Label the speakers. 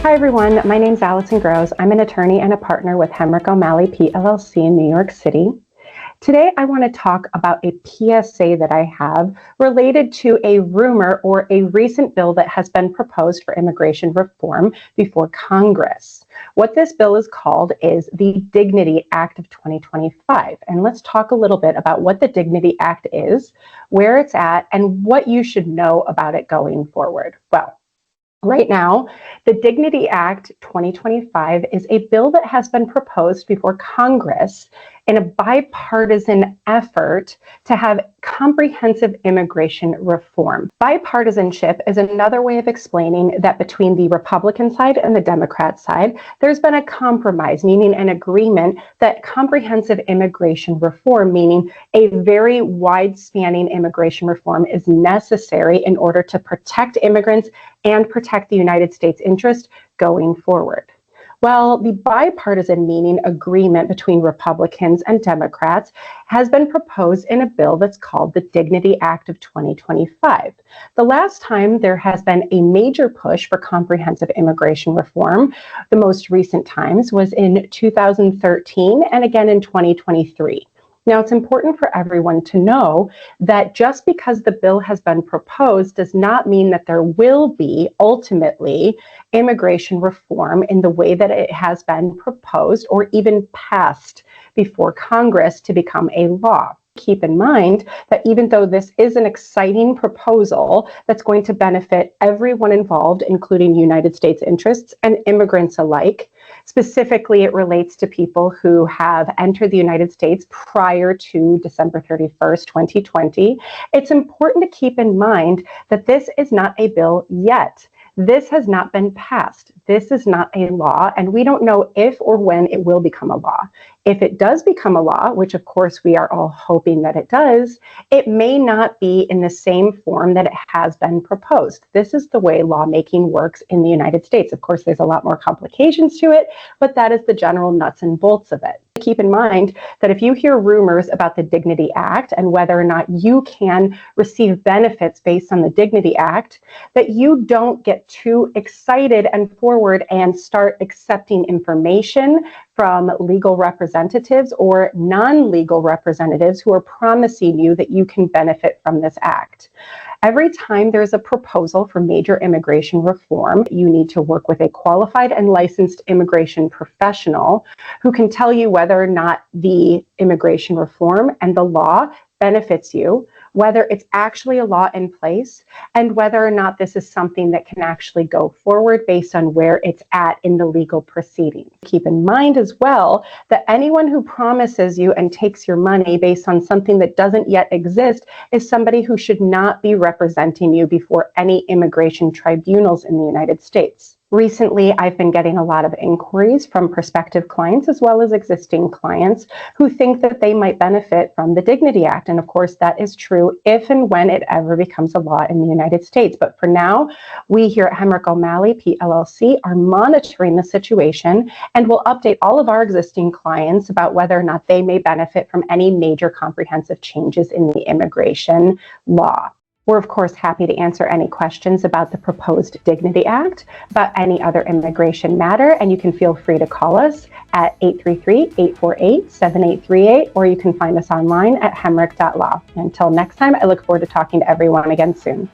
Speaker 1: Hi everyone, my name is Allison Grosz. I'm an attorney and a partner with Hemrick PLLC in New York City. Today I want to talk about a PSA that I have related to a rumor or a recent bill that has been proposed for immigration reform before Congress. What this bill is called is the Dignity Act of 2025. And let's talk a little bit about what the Dignity Act is, where it's at, and what you should know about it going forward. Well, right now, the Dignity Act 2025 is a bill that has been proposed before Congress in a bipartisan effort to have comprehensive immigration reform. Bipartisanship is another way of explaining that between the Republican side and the Democrat side, there's been a compromise, meaning an agreement that comprehensive immigration reform, meaning a very wide-spanning immigration reform, is necessary in order to protect immigrants and protect the United States interest going forward. Well, the bipartisan meaning agreement between Republicans and Democrats has been proposed in a bill that's called the Dignity Act of 2025. The last time there has been a major push for comprehensive immigration reform, the most recent times, was in 2013 and again in 2023. Now, it's important for everyone to know that just because the bill has been proposed does not mean that there will be ultimately immigration reform in the way that it has been proposed or even passed before Congress to become a law. Keep in mind that even though this is an exciting proposal that's going to benefit everyone involved, including United States interests and immigrants alike, specifically it relates to people who have entered the United States prior to December 31st, 2020, it's important to keep in mind that this is not a bill yet. This has not been passed. This is not a law, and we don't know if or when it will become a law. If it does become a law, which of course we are all hoping that it does, it may not be in the same form that it has been proposed. This is the way lawmaking works in the United States. Of course, there's a lot more complications to it, but that is the general nuts and bolts of it. Keep in mind that if you hear rumors about the Dignity Act and whether or not you can receive benefits based on the Dignity Act, that you don't get too excited and forward and start accepting information from legal representatives or non-legal representatives who are promising you that you can benefit from this act. Every time there's a proposal for major immigration reform, you need to work with a qualified and licensed immigration professional who can tell you whether or not the immigration reform and the law benefits you, whether it's actually a law in place, and whether or not this is something that can actually go forward based on where it's at in the legal proceedings. Keep in mind as well that anyone who promises you and takes your money based on something that doesn't yet exist is somebody who should not be representing you before any immigration tribunals in the United States. Recently, I've been getting a lot of inquiries from prospective clients as well as existing clients who think that they might benefit from the Dignity Act. And of course, that is true if and when it ever becomes a law in the United States. But for now, we here at Hemrick PLLC are monitoring the situation and will update all of our existing clients about whether or not they may benefit from any major comprehensive changes in the immigration law. We're, of course, happy to answer any questions about the proposed Dignity Act, about any other immigration matter, and you can feel free to call us at 833-848-7838, or you can find us online at hemrick.law. Until next time, I look forward to talking to everyone again soon.